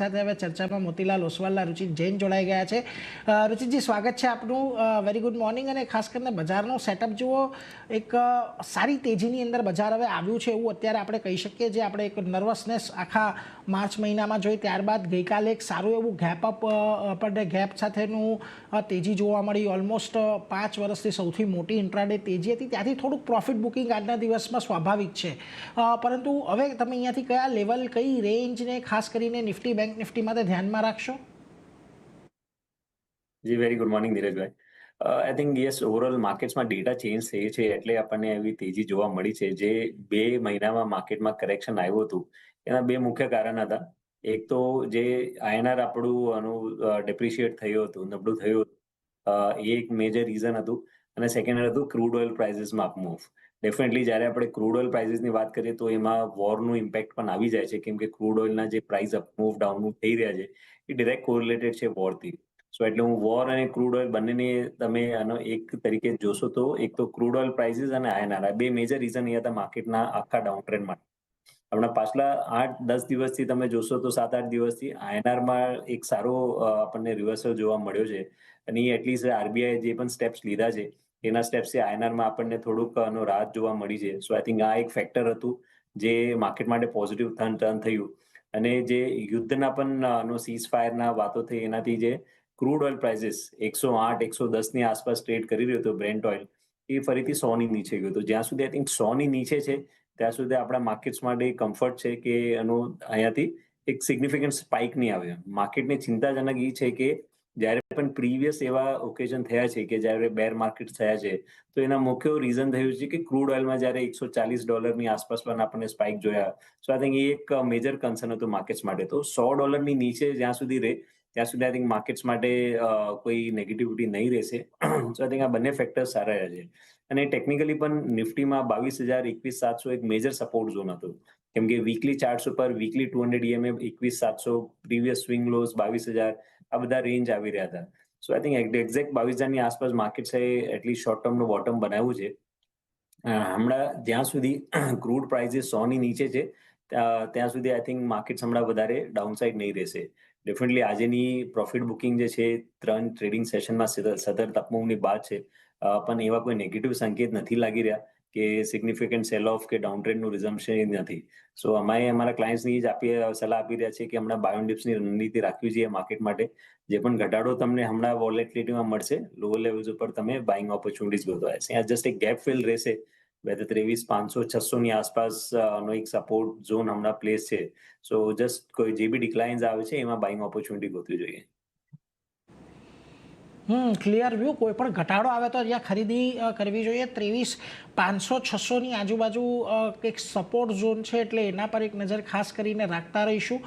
સાથે હવે ચર્ચામાં મોતીલાલ ઓસવાલના રુચિત જૈન જોડાઈ ગયા છે। રુચિતજી, સ્વાગત છે આપનું। Very good morning. અને ખાસ કરીને બજારનો સેટઅપ જુઓ, એક સારી તેજીની અંદર બજાર હવે આવ્યું છે એવું અત્યારે આપણે કહી શકીએ। જે આપણે એક નર્વસનેસ આખા માર્ચ મહિનામાં જોઈ, ત્યારબાદ ગઈકાલે એક સારું એવું ગેપ અપ આપણને ગેપ સાથેનું તેજી જોવા મળી। ઓલમોસ્ટ 5 વર્ષથી સૌથી મોટી ઇન્ટ્રાડે તેજી હતી, ત્યાંથી થોડુંક પ્રોફિટ બુકિંગ આજના દિવસમાં સ્વાભાવિક છે। પરંતુ હવે તમે અહીંયાથી કયા લેવલ, કઈ રેન્જને ખાસ કરીને નિફ્ટી બેંક નિફ્ટી માટે ધ્યાનમાં રાખશો? જી, very good morning Dhirajbhai. I think yes, overall માર્કેટ્સમાં ડેટા ચેન્જ થઈ છે એટલે આપણને એવી તેજી જોવા મળી છે। જે 2 મહિનામાં માર્કેટમાં કરેક્શન આવ્યું હતું એના 2 મુખ્ય કારણ હતા। એક તો જે આઈએનઆર આપણું ડેપ્રિશિએટ થયું હતું, નબળું થયું હતું, એ એક મેજર રીઝન હતું। અને સેકન્ડ હતું ક્રૂડ ઓઇલ પ્રાઇસીસમાં અપમૂવ। ડેફિનેટલી જ્યારે આપણે ક્રૂડ ઓઇલ પ્રાઇસીસની વાત કરીએ તો એમાં વોરનું ઇમ્પેક્ટ પણ આવી જાય છે, કેમ કે ક્રૂડ ઓઇલના જે પ્રાઇસ અપમૂવ ડાઉનમૂવ થઈ રહ્યા છે એ ડિરેક્ટ કોરિલેટેડ છે વોરથી। સો એટલે હું વોર અને ક્રૂડ ઓઇલ બંનેને તમે આનો એક તરીકે જોશો તો એક તો ક્રૂડ ઓઇલ પ્રાઇસીસ અને આઈએનઆર, આ 2 મેજર રીઝન એ હતા માર્કેટના આખા ડાઉન ટ્રેન્ડ માટે। હમણાં પાછલા 8-10 દિવસથી તમે જોશો તો 7-8 દિવસથી આઈએનઆરમાં એક સારો આપણને રિવર્સલ જોવા મળ્યો છે। અને એટલીસ્ટ આરબીઆઈ જે પણ સ્ટેપ્સ લીધા છે એના સ્ટેપ્સથી આઈએનઆરમાં આપણને થોડુંક રાહત જોવા મળી છે। સો આઈ થિંક આ એક ફેક્ટર હતું જે માર્કેટ માટે પોઝિટિવ ટર્ન થયું। અને જે યુદ્ધના પણ સીઝ ફાયરના વાતો થઈ એનાથી જે ક્રૂડ ઓઇલ પ્રાઇસીસ 108-110 ની આસપાસ ટ્રેડ કરી રહ્યો હતો બ્રેન્ટ ઓઇલ, એ ફરીથી 100 ની નીચે ગયો હતો। જ્યાં સુધી આઈ થિંક 100 ની નીચે છે ત્યાં સુધી આપણા માર્કેટ્સ માટે કમ્ફર્ટ છે કે અહીંયાથી એક સિગ્નિફિકન્ટ સ્પાઇક નહીં આવે। માર્કેટની ચિંતાજનક એ છે કે જ્યારે પણ પ્રીવિયસ એવા ઓકેઝન થયા છે કે જ્યારે બેર માર્કેટ થયા છે તો એના મુખ્ય રીઝન થયું છે કે ક્રૂડ ઓઇલમાં જ્યારે $140 આસપાસ પણ આપણને સ્પાઇક જોયા। સો આઈ થિંક એ એક મેજર કન્સર્ન હતું માર્કેટ્સ માટે। તો $100 નીચે જ્યાં સુધી રહે ત્યાં સુધી આઈ થિંક માર્કેટ્સ માટે કોઈ નેગેટિવિટી નહીં રહેશે। સો આઈ થિંક આ બંને ફેક્ટર્સ સારા રહ્યા છે। અને ટેકનિકલી પણ નિફ્ટીમાં 22,000-21,700 એક મેજર સપોર્ટ ઝોન હતો, કેમ કે વીકલી ચાર્ટ્સ ઉપર weekly 200 EMA 21,700, previous swing lose 22,000, આ બધા રેન્જ આવી રહ્યા હતા। સો આઈ થિંક એક્ઝેક્ટ 22,000 ની આસપાસ માર્કેટ્સે એટલીસ્ટ શોર્ટ ટર્મનું બોટમ બનાવ્યું છે। હમણાં જ્યાં સુધી ક્રૂડ પ્રાઇસીસ 100 ની નીચે છે ત્યાં સુધી આઈ થિંક માર્કેટ્સ હમણાં વધારે ડાઉનસાઇડ નહીં રહેશે। ડેફિનેટલી આજની પ્રોફિટ બુકિંગ જે છે 3 ટ્રેડિંગ સેશનમાં સતત અપમૂવની બાદ છે, પણ એવા કોઈ નેગેટિવ સંકેત નથી લાગી રહ્યા કે સિગ્નિફિકન્ટ સેલ ઓફ કે ડાઉન ટ્રેન્ડનું રિઝમ્પશન નથી। સો અમારા ક્લાયન્ટ્સની જ સલાહ આપી રહ્યા છે કે હમણાં બાય ઓન ડિપ્સની રણનીતિ રાખવી જોઈએ માર્કેટ માટે। જે પણ ઘટાડો તમને હમણાં વોલેટિલિટીમાં મળશે, લોઅર લેવલ્સ ઉપર તમે બાઇંગ ઓપોર્ચ્યુનિટીઝ ગોતવા છે। આ જસ્ટ એક ગેપ ફિલ રહેશે, વેધર 23,500-600 ની આસપાસ નો એક સપોર્ટ ઝોન હમણાં પ્લેસ છે। સો જસ્ટ કોઈ જે બી ડિક્લાઇન્સ આવે છે એમાં બાઇંગ ઓપોર્ચ્યુનિટી ગોતવી જોઈએ। Clear view. કોઈ પણ ઘટાડો આવે તો અહીંયા ખરીદી કરવી જોઈએ। 23,500-600 ની આજુબાજુ એક સપોર્ટ ઝોન છે, એટલે એના પર એક નજર ખાસ કરીને રાખતા રહીશું।